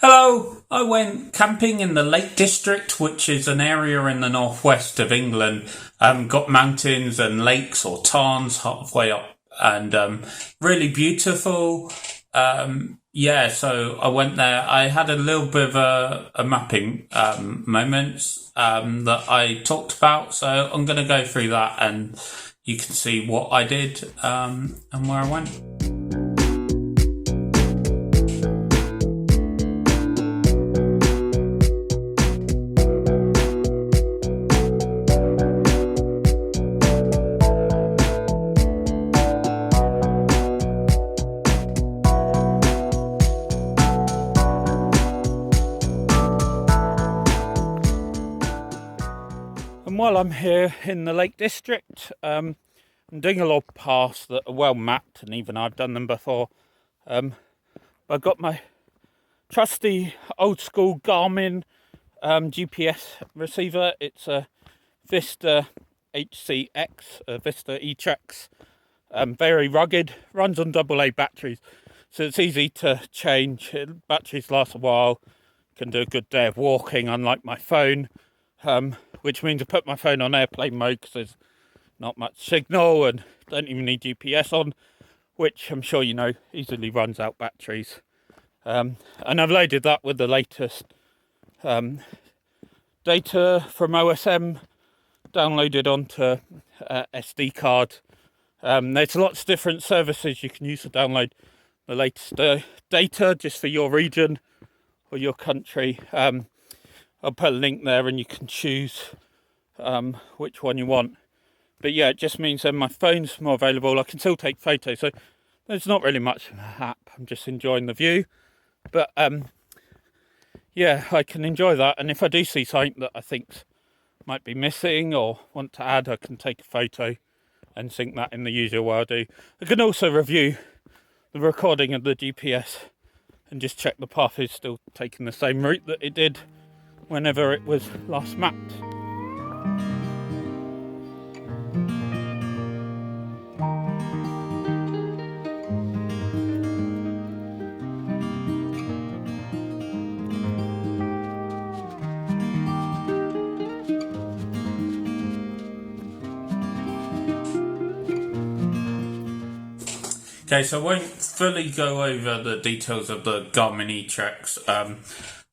Hello, I went camping in the Lake District, which is an area in the northwest of England. Got mountains and lakes or tarns halfway up, and really beautiful. So I went there. I had a little bit of a mapping moments that I talked about, so I'm going to go through that, and you can see what I did and where I went. And while I'm here in the Lake District, I'm doing a lot of paths that are well mapped, and even I've done them before. I've got my trusty old school Garmin GPS receiver. It's a Vista HCx, a Vista etrex. Very rugged, runs on AA batteries, so it's easy to change. Batteries last a while, can do a good day of walking, unlike my phone. Which means I put my phone on airplane mode because there's not much signal and don't even need GPS on, which I'm sure you know easily runs out batteries. And I've loaded that with the latest data from OSM downloaded onto SD card. There's lots of different services you can use to download the latest data just for your region or your country. I'll put a link there and you can choose which one you want. But yeah, it just means that my phone's more available. I can still take photos, so there's not really much of an app. I'm just enjoying the view. But yeah, I can enjoy that. And if I do see something that I think might be missing or want to add, I can take a photo and sync that in the usual way I do. I can also review the recording of the GPS and just check the path is still taking the same route that it did whenever it was last mapped. Okay, so I won't fully go over the details of the Garmin etrex,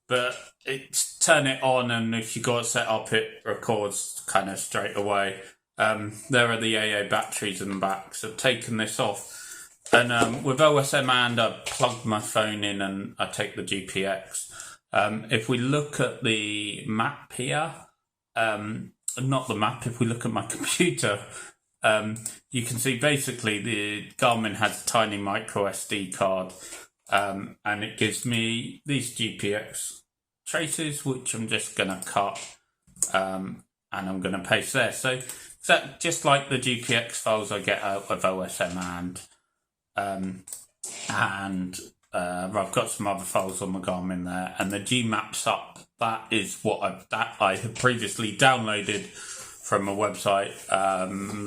but it's turn it on, and if you got it set up, it records kind of straight away. There are the AA batteries in the back, so I've taken this off, and with OSM and I plugged my phone in and I take the GPX. If we look at the map here, not the map, if we look at my computer, you can see basically the Garmin has a tiny micro SD card, and it gives me these GPX traces, which I'm just going to cut, and I'm going to paste there. So just like the GPX files I get out of OSM and I've got some other files on the Garmin there, and the Gmaps up. That is what I have previously downloaded from a website,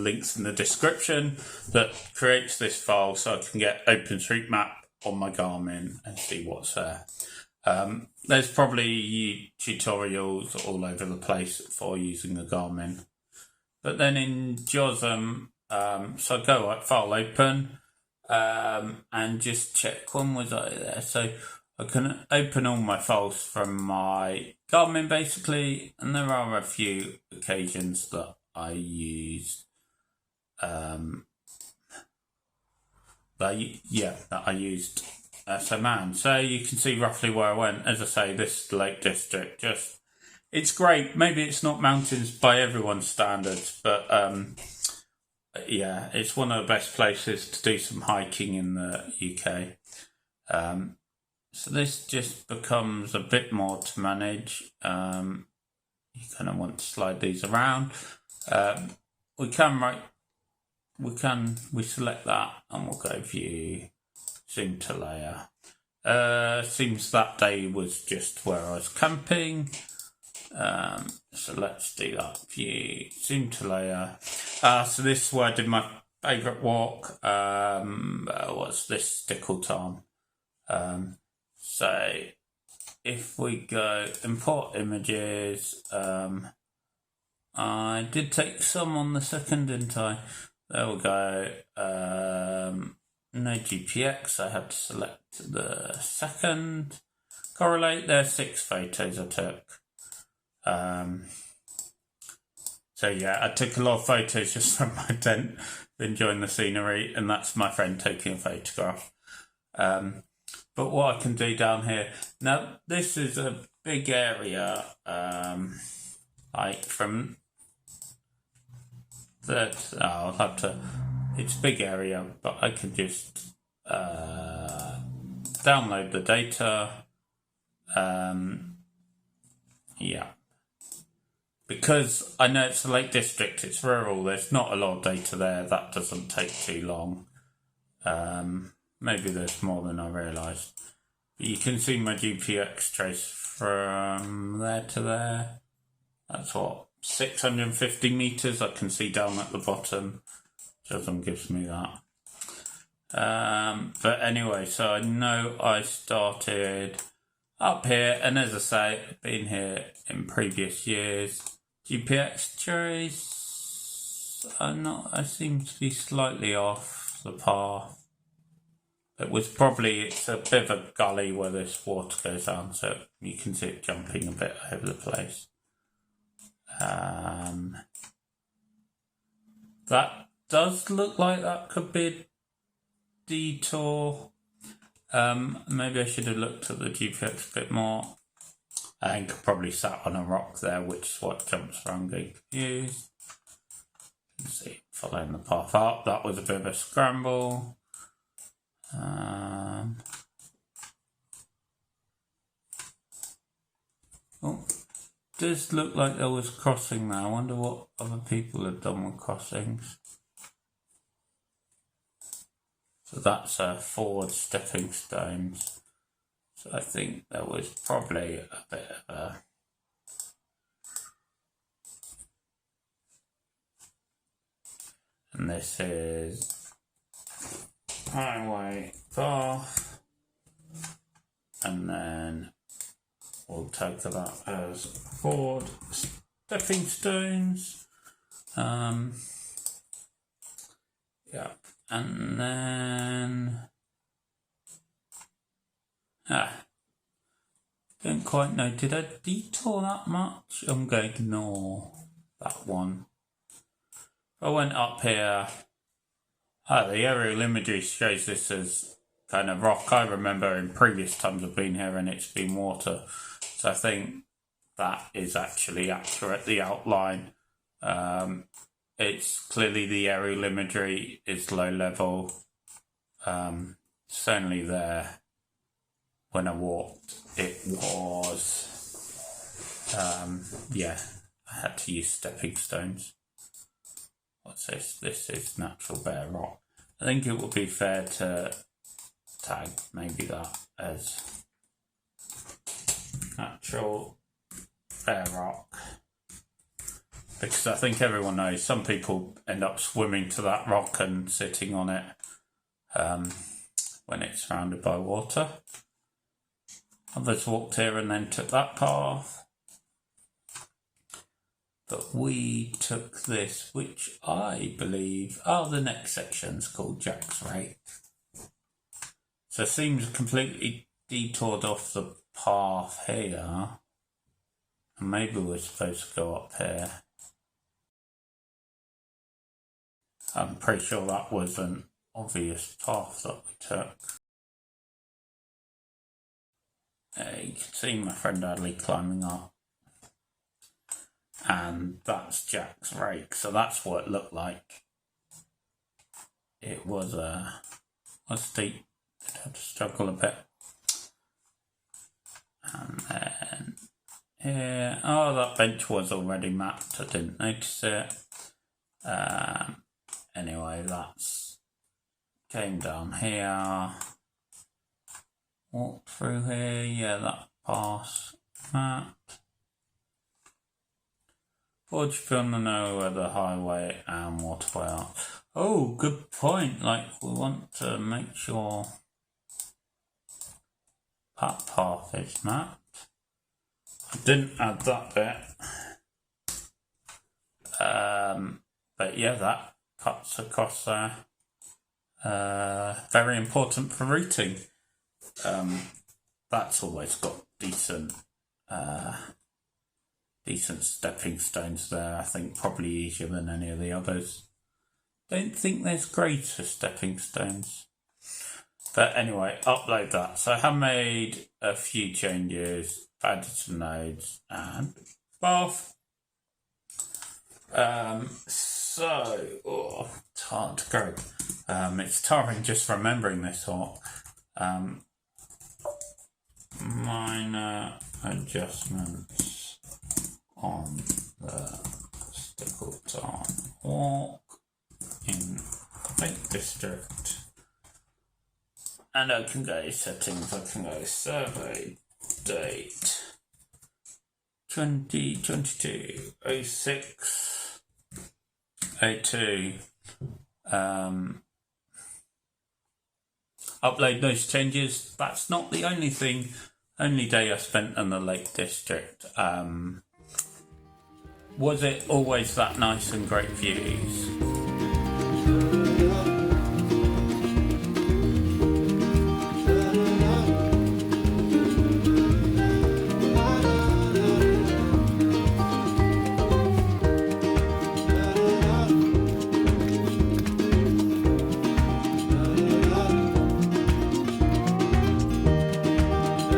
links in the description, that creates this file so I can get OpenStreetMap on my Garmin and see what's there. There's probably tutorials all over the place for using the Garmin. But then in JOSM, so I go file open and just check when was I there. So I can open all my files from my Garmin basically, and there are a few occasions that I used that I used SMN. So you can see roughly where I went. As I say, this Lake District, it's great. Maybe it's not mountains by everyone's standards, but yeah, it's one of the best places to do some hiking in the UK. So this just becomes a bit more to manage. You kind of want to slide these around. We select that and we'll go view, zoom to layer. Seems that day was just where I was camping. So let's do that. View, zoom to layer. So this is where I did my favourite walk. What's this Stickle tarn? So if we go import images, I did take some on the second, didn't I? There we go. No GPX, I have to select the second. Correlate, there's 6 photos I took. So yeah, I took a lot of photos just from my tent, enjoying the scenery, and that's my friend taking a photograph. But what I can do down here, now this is a big area, like from that, I'll have to, it's a big area, but I can just download the data, yeah. Because I know it's the Lake District, it's rural, there's not a lot of data there, that doesn't take too long. Maybe there's more than I realised. But you can see my GPX trace from there to there. That's what, 650 metres I can see down at the bottom. Doesn't gives me that. But anyway, so I know I started up here, and as I say, I've been here in previous years. GPX trace, I seem to be slightly off the path. It's a bit of a gully where this water goes down, so you can see it jumping a bit over the place. That does look like that could be a detour. Maybe I should have looked at the GPX a bit more. I think I probably sat on a rock there, which is what jumps around getting confused. You can see, following the path up, that was a bit of a scramble. Oh, does look like there was crossing there. I wonder what other people have done with crossings. So that's forward stepping stones. So I think there was probably a bit of a... And this is highway path. And then we'll take that as forward stepping stones. Yeah. And then... don't quite know. Did I detour that much? I'm going to ignore that one. I went up here. The aerial imagery shows this as kind of rock. I remember in previous times I've been here and it's been water. So I think that is actually accurate, the outline. It's clearly the aerial imagery is low level. Certainly there. When I walked, it was, yeah, I had to use stepping stones. What's this? This is natural bare rock. I think it would be fair to tag maybe that as natural bare rock. Because I think everyone knows some people end up swimming to that rock and sitting on it when it's surrounded by water. Others walked here and then took that path. But we took this, which I believe, the next section's called Jack's Rake. So it seems completely detoured off the path here. And maybe we're supposed to go up here. I'm pretty sure that was an obvious path that we took. You can see my friend Adley climbing up. And that's Jack's Rake, so that's what it looked like. It was steep, I'd have to struggle a bit. And then here, that bench was already mapped, I didn't notice it. Anyway, that's came down here. Walk through here, yeah, that pass mapped. What do you want to know where the highway and waterway are? Oh, good point. Like, we want to make sure that path is mapped. I didn't add that bit. But yeah, that cuts across there. Very important for routing. That's always got decent stepping stones there. I think probably easier than any of the others. Don't think there's greater stepping stones. But anyway, upload that. So I have made a few changes, added some nodes, and bath. It's hard to go. It's tiring just remembering this all. Minor adjustments on the Stickle walk in Lake District. And I can go settings, I can go survey date 2022 06 02. Upload those changes. That's not the only day I spent in the Lake District. Was it always that nice and great views?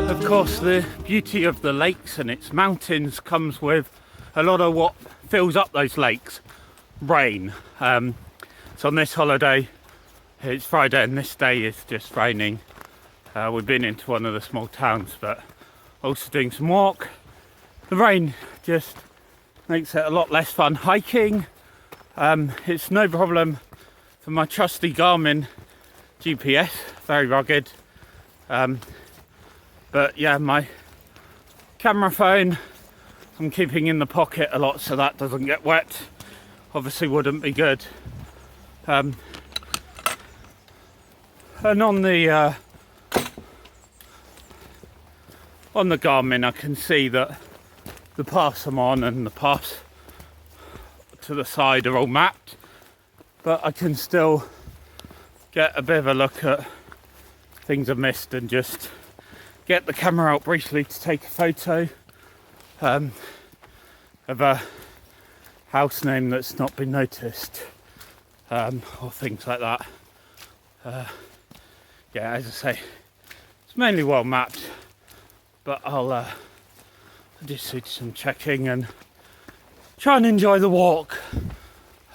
Of course, the beauty of the lakes and its mountains comes with a lot of what fills up those lakes: rain. So on this holiday, it's Friday and this day is just raining. We've been into one of the small towns, but also doing some walk. The rain just makes it a lot less fun hiking. It's no problem for my trusty Garmin GPS, very rugged. But yeah, my camera phone I'm keeping in the pocket a lot so that doesn't get wet. Obviously wouldn't be good. And on the Garmin I can see that the paths I'm on and the paths to the side are all mapped, but I can still get a bit of a look at things I've missed and just get the camera out briefly to take a photo of a house name that's not been noticed, or things like that. Yeah, as I say, it's mainly well mapped, but I'll just do some checking and try and enjoy the walk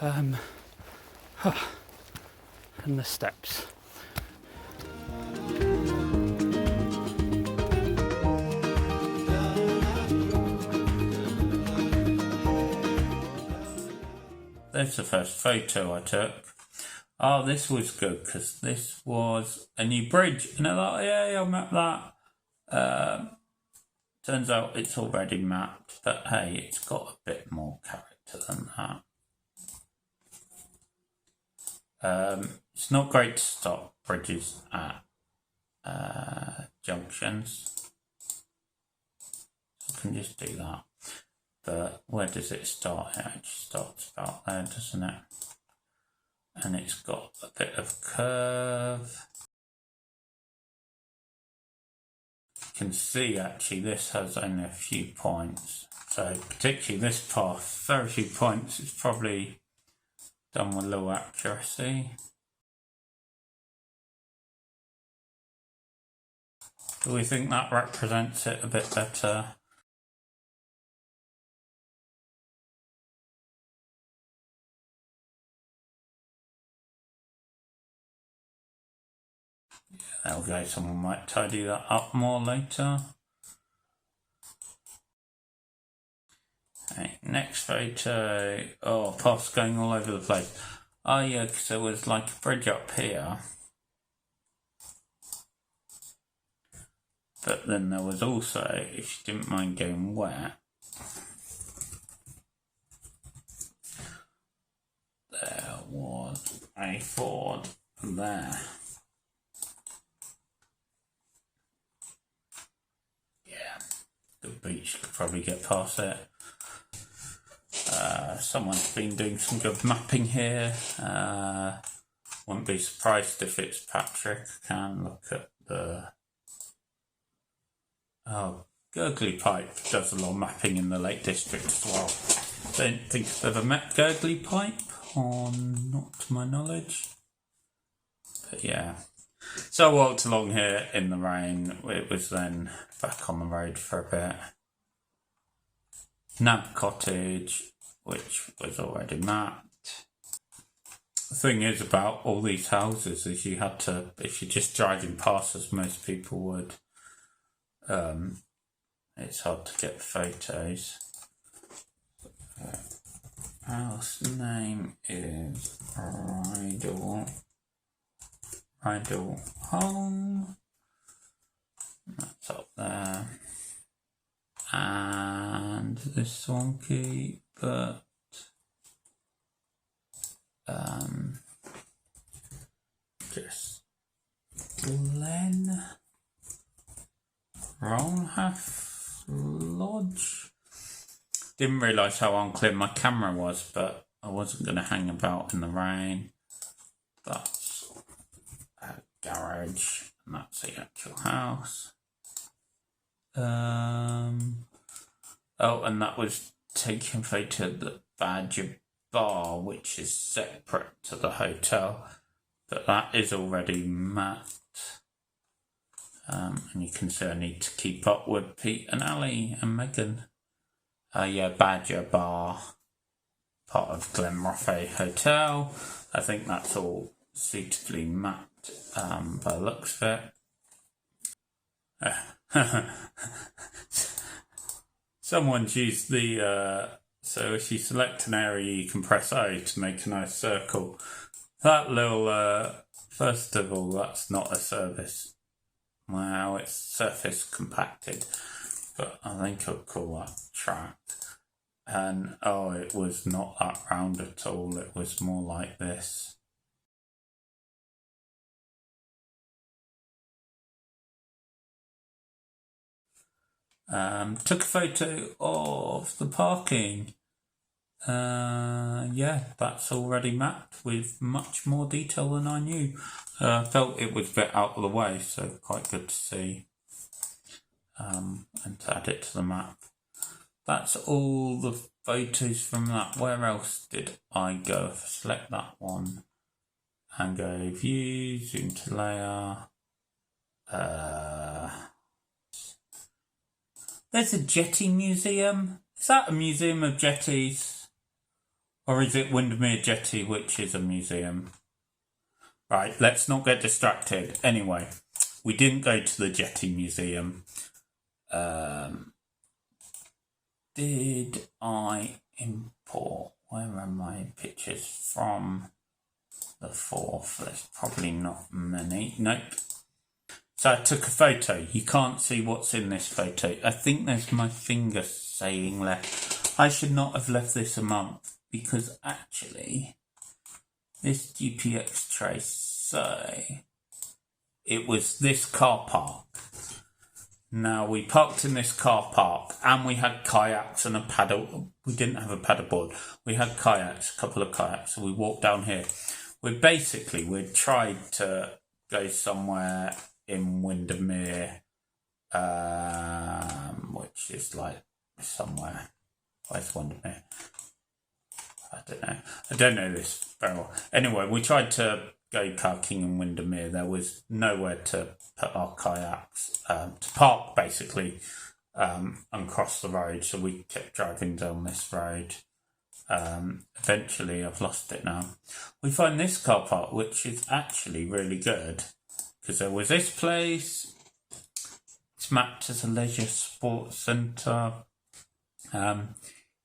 and the steps. There's the first photo I took. Oh, this was good because this was a new bridge, and I thought, yeah, I'll map that. Turns out it's already mapped, but hey, it's got a bit more character than that. It's not great to stop bridges at junctions. So I can just do that. But where does it start? It actually starts about there, doesn't it? And it's got a bit of curve. You can see actually this has only a few points. So particularly this path, very few points. It's probably done with low accuracy. Do we think that represents it a bit better? There we go, someone might tidy that up more later. Okay, next photo. Oh, paths going all over the place. Oh yeah, because there was like a bridge up here. But then there was also, if you didn't mind going wet, there was a ford there. the beach could probably get past it. Someone's been doing some good mapping here. Wouldn't be surprised if it's Patrick. Can look at the... Oh, Gurgly Pipe does a lot of mapping in the Lake District as well. Don't think I've ever met Gurgly Pipe, not to my knowledge. But yeah. So I walked along here in the rain. It was then back on the road for a bit. Nab Cottage, which was already mapped. The thing is about all these houses is you had to, if you're just driving past as most people would, it's hard to get photos. House name is Rydal Home. That's up there. And this swanky, but just Glen Ronhalf Lodge. Didn't realise how unclear my camera was, but I wasn't going to hang about in the rain. That's a garage, and that's the actual house. Oh, and that was taking photo of the Badger Bar, which is separate to the hotel, but that is already mapped. And you can see I need to keep up with Pete and Ali and Megan. Yeah, Badger Bar, part of Glenrothay Hotel. I think that's all suitably mapped by the looks of it. Someone's used the, so if you select an area you can press O to make a nice circle. That little, first of all, that's not a service. Wow, it's surface compacted, but I think I'll call that track. And oh, it was not that round at all, it was more like this. Took a photo of the parking. Yeah, that's already mapped with much more detail than I knew. Felt it was a bit out of the way, so quite good to see. And to add it to the map. That's all the photos from that. Where else did I go? If I select that one and go view, zoom to layer. There's a jetty museum. Is that a museum of jetties? Or is it Windermere Jetty, which is a museum? Right, let's not get distracted. Anyway, we didn't go to the jetty museum. Did I import? Where are my pictures from? The 4th. There's probably not many. Nope. So I took a photo. You can't see what's in this photo. I think there's my finger saying left. I should not have left this a month because actually this GPX trace say it was this car park. Now we parked in this car park and we had kayaks and a paddle. We didn't have a paddleboard. We had kayaks, a couple of kayaks. So we walked down here. We tried to go somewhere in Windermere, which is like somewhere. Where's Windermere? I don't know this very well. Anyway, we tried to go kayaking in Windermere. There was nowhere to put our kayaks, to park basically, and cross the road. So we kept driving down this road. Eventually, I've lost it now. We find this car park, which is actually really good. Because there was this place, it's mapped as a leisure sports centre.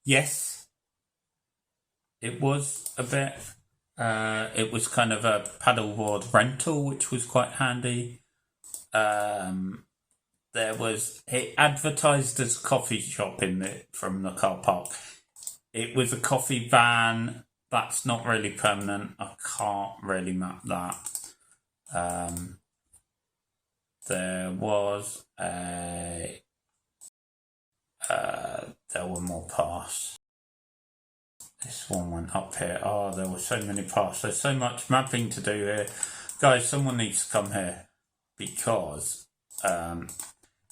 Yes, it was a bit, it was kind of a paddleboard rental, which was quite handy. It advertised as a coffee shop from the car park. It was a coffee van, that's not really permanent, I can't really map that. There was a there were more paths. This one went up here. Oh, there were so many paths. There's so much mapping to do here. Guys, someone needs to come here because,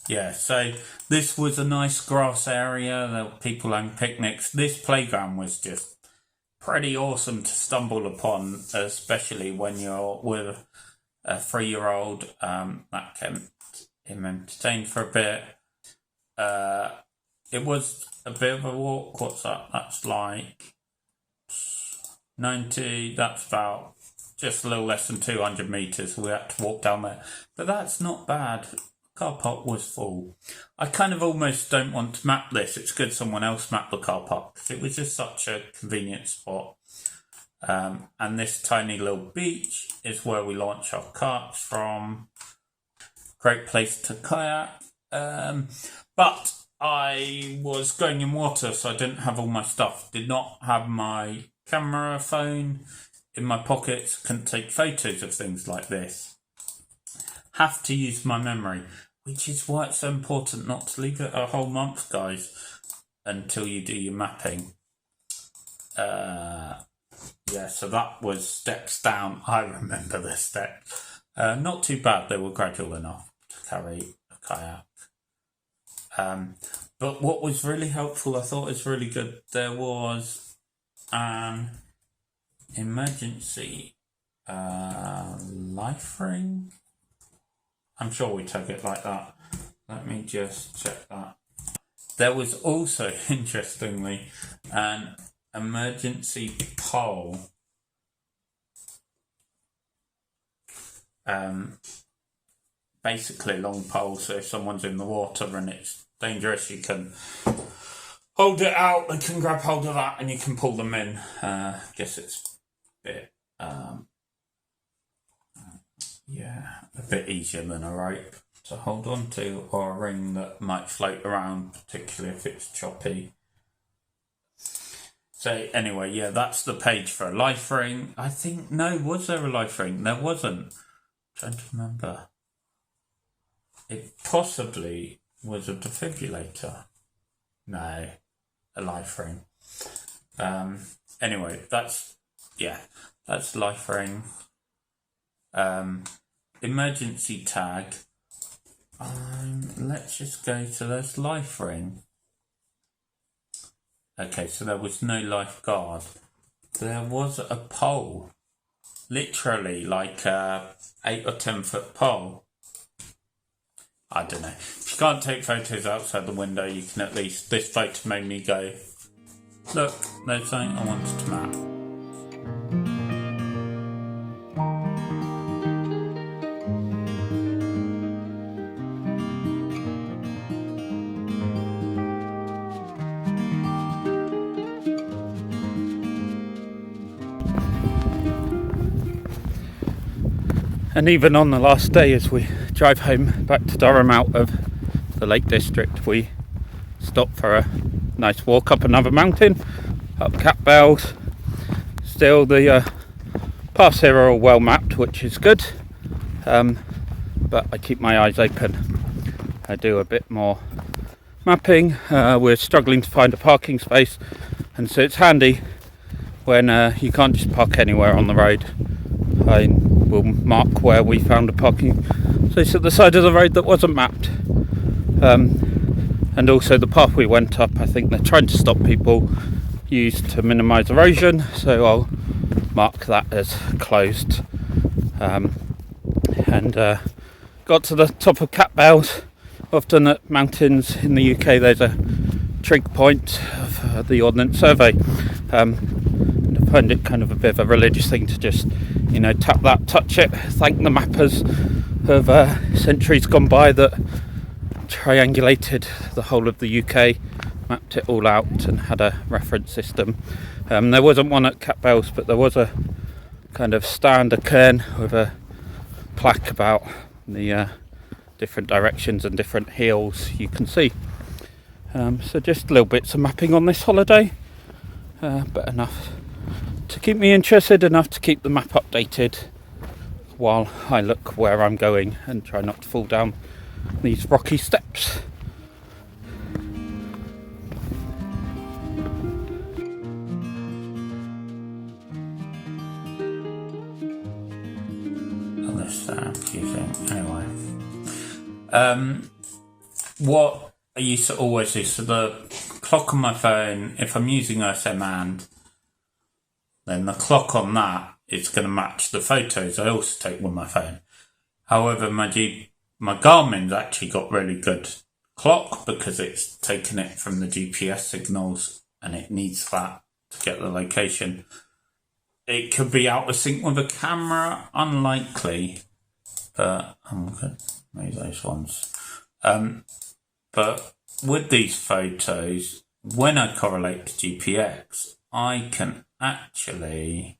yeah, so this was a nice grass area. There were people having picnics. This playground was just pretty awesome to stumble upon, especially when you're with a 3-year-old. That kept him entertained for a bit. It was a bit of a walk. What's that? That's like 90, that's about just a little less than 200 metres. We had to walk down there. But that's not bad. Car park was full. I kind of almost don't want to map this. It's good someone else mapped the car park because it was just such a convenient spot. And this tiny little beach is where we launch our karts from. Great place to kayak. But I was going in water, so I didn't have all my stuff. Did not have my camera phone in my pockets. Couldn't take photos of things like this. Have to use my memory, which is why it's so important not to leave it a whole month, guys, until you do your mapping. Yeah, so that was steps down. I remember the steps. Not too bad. They were gradual enough to carry a kayak. But what was really helpful, I thought was really good, there was an emergency life ring. I'm sure we took it like that. Let me just check that. There was also, interestingly, an emergency pole. Basically a long pole, so if someone's in the water and it's dangerous, you can hold it out, they can grab hold of that and you can pull them in. Guess it's a bit, yeah, a bit easier than a rope to hold on to, or a ring that might float around, particularly if it's choppy. So anyway, yeah, that's the page for a life ring. I think, no, was there a life ring? There wasn't. I'm trying to remember. It possibly was a defibrillator. No, a life ring. Anyway, that's life ring. Emergency tag. Let's just go to this life ring. Okay, so there was no lifeguard. There was a pole. Literally like a 8 or 10 foot pole. I don't know. If you can't take photos outside the window, you can at least... This photo made me go, look, there's something I wanted to map. And even on the last day, as we drive home back to Durham out of the Lake District, we stop for a nice walk up another mountain, up Cat Bells. Still, the paths here are all well mapped, which is good, but I keep my eyes open. I do a bit more mapping. We're struggling to find a parking space, and so it's handy when you can't just park anywhere on the road. I will mark where we found a parking place at the side of the road that wasn't mapped. And also the path we went up, I think they're trying to stop people use to minimise erosion, so I'll mark that as closed. And got to the top of Cat Bells. Often at mountains in the UK there's a trig point of the Ordnance Survey. And I find it kind of a bit of a religious thing to just, tap that, touch it, thank the mappers of centuries gone by that triangulated the whole of the UK, mapped it all out and had a reference system. There wasn't one at Cat Bells, but there was a kind of stand, a cairn with a plaque about the different directions and different hills you can see. So just little bits of mapping on this holiday, but enough to keep me interested, enough to keep the map updated while I look where I'm going and try not to fall down these rocky steps. What I used to always do, so the clock on my phone, if I'm using OSM and, then the clock on that is going to match the photos I also take with my phone. However, my Garmin's actually got really good clock because it's taken it from the GPS signals and it needs that to get the location. It could be out of sync with a camera, unlikely, but I'm going to move those ones. But with these photos, when I correlate to GPX, I can actually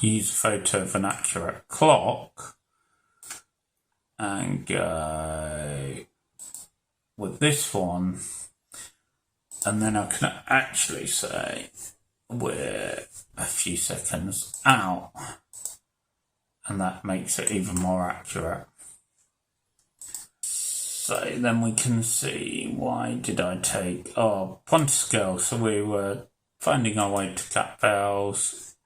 use a photo of an accurate clock and go with this one, and then I can actually say we're a few seconds out, and that makes it even more accurate. So then we can see, why did I take, pointer scale, so we were finding our way to Cat Bells.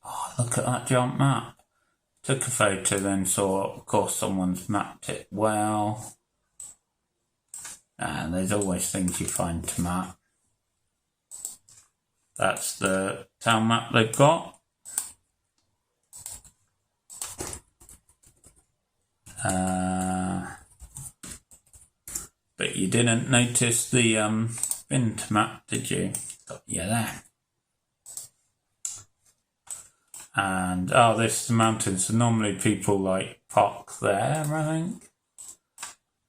Oh, look at that jump map. Took a photo, then saw, of course, someone's mapped it well. And there's always things you find to map. That's the town map they've got. But you didn't notice the bint map, did you? Got you there. And, this is the mountains. So normally people like park there, I think.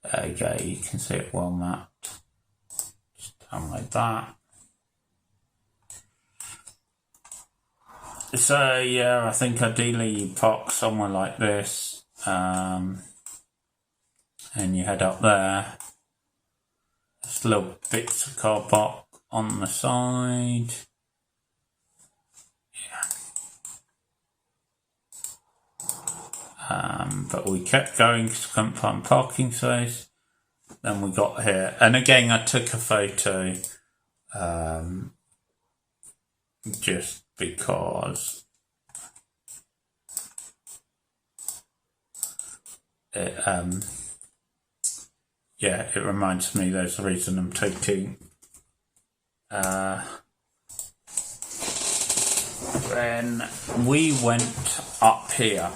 There you go, you can see it well mapped. Just down like that. So yeah, I think ideally you park somewhere like this, and you head up there. There's little bits of car park on the side. But we kept going because we couldn't find parking space. Then we got here, and again I took a photo just because it it reminds me there's a reason I'm taking when we went up here,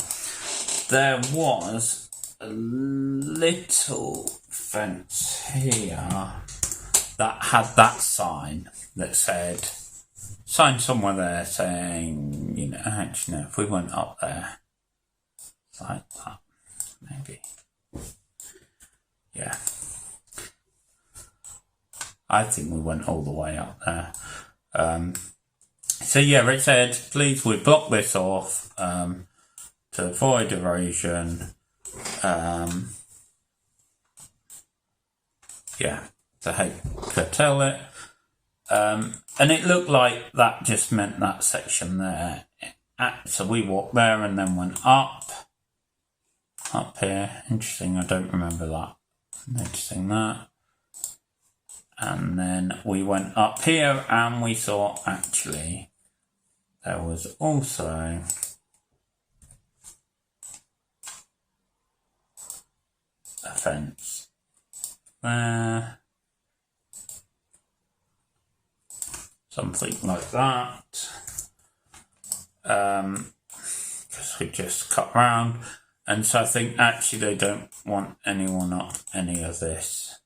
there was a little fence here that had that sign that said, sign somewhere there saying, actually no, if we went up there, like that, maybe. Yeah. I think we went all the way up there. So yeah, it said, please, we block this off to avoid erosion. To curtail it. And it looked like that just meant that section there. So we walked there and then went up here. Interesting, I don't remember that. Noticing that. And then we went up here and we saw actually there was also a fence there. Something like that. Because we just cut round. And so I think actually they don't want anyone up any of this.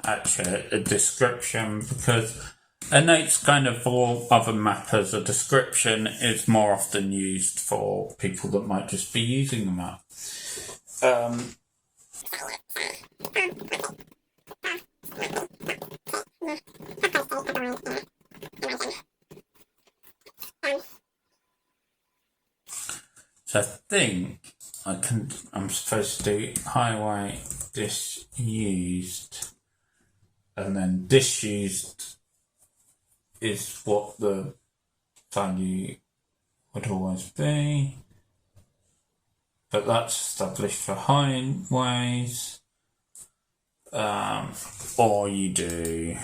Actually, a description, because a note's kind of for other mappers. A description is more often used for people that might just be using the map. So I think I'm supposed to do highway disused, and then disused is what the value would always be, but that's established for highways, or you do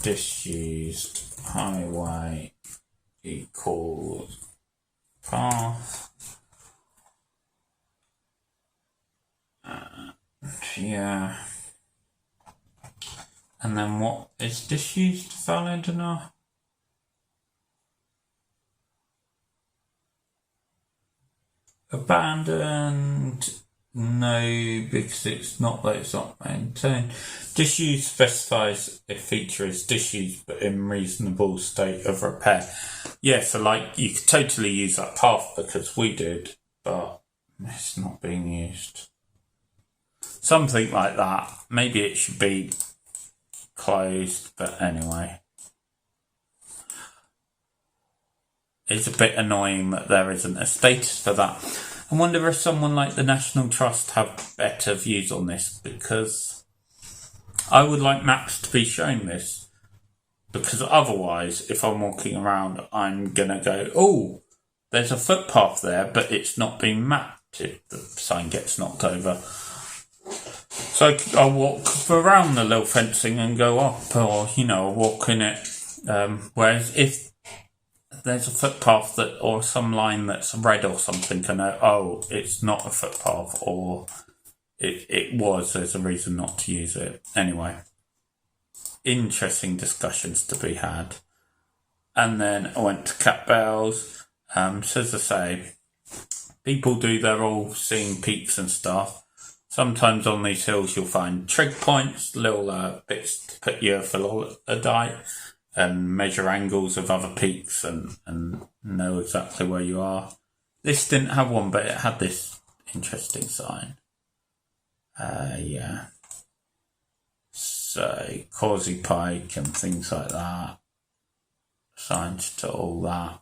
disused highway equals path. Yeah. And then what is disused, valid enough? Abandoned? No, because it's not that it's not maintained. Disused specifies a feature is disused but in reasonable state of repair. Yeah, so like you could totally use that path because we did, but it's not being used. Something like that. Maybe it should be closed, but anyway. It's a bit annoying that there isn't a status for that. I wonder if someone like the National Trust have better views on this, because I would like maps to be showing this, because otherwise, if I'm walking around, I'm going to go, oh, there's a footpath there, but it's not being mapped if the sign gets knocked over. So I'll walk around the little fencing and go up, or, walk in it. Whereas if there's a footpath or some line that's red or something, I know, oh, it's not a footpath, or it was, there's a reason not to use it. Anyway, interesting discussions to be had. And then I went to Cat Bells. So as I say, people do their all seeing peaks and stuff. Sometimes on these hills you'll find trig points, little bits to put your philodite and measure angles of other peaks and know exactly where you are. This didn't have one, but it had this interesting sign. Yeah. So, Causey Pike and things like that. Signs to all that.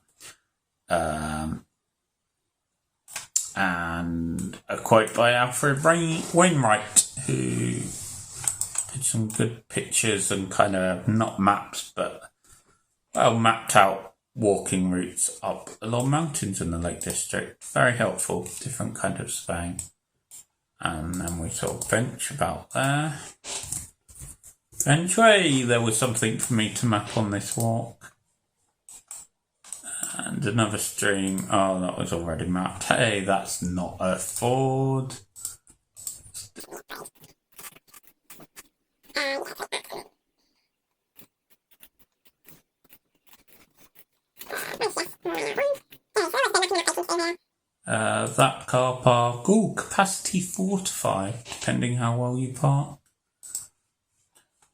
And a quote by Alfred Wainwright, who did some good pictures and kind of, not maps, but well mapped out walking routes up along mountains in the Lake District. Very helpful, different kind of surveying. And then we saw a bench about there. Benchway, there was something for me to map on this walk. And another stream. Oh, that was already mapped. Hey, that's not a ford. That car park. Ooh, capacity 4 to 5, depending how well you park.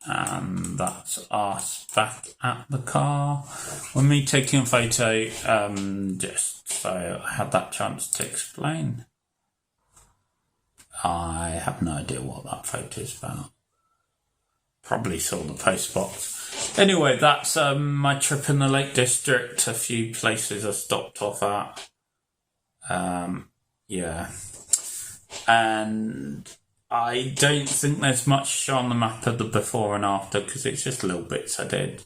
And that's us back at the car. With me taking a photo, just so I had that chance to explain. I have no idea what that photo is about. Probably saw the post box. Anyway, that's my trip in the Lake District. A few places I stopped off at. Yeah. And I don't think there's much on the map of the before and after, because it's just little bits I did.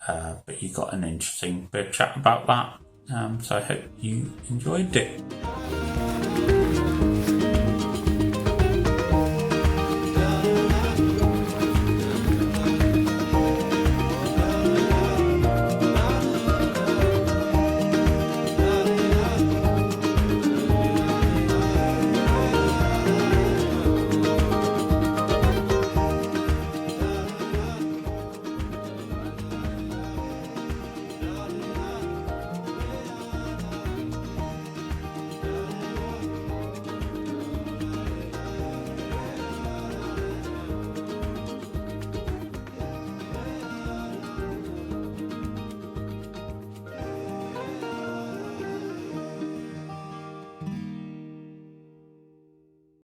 But you got an interesting bit of chat about that. So I hope you enjoyed it.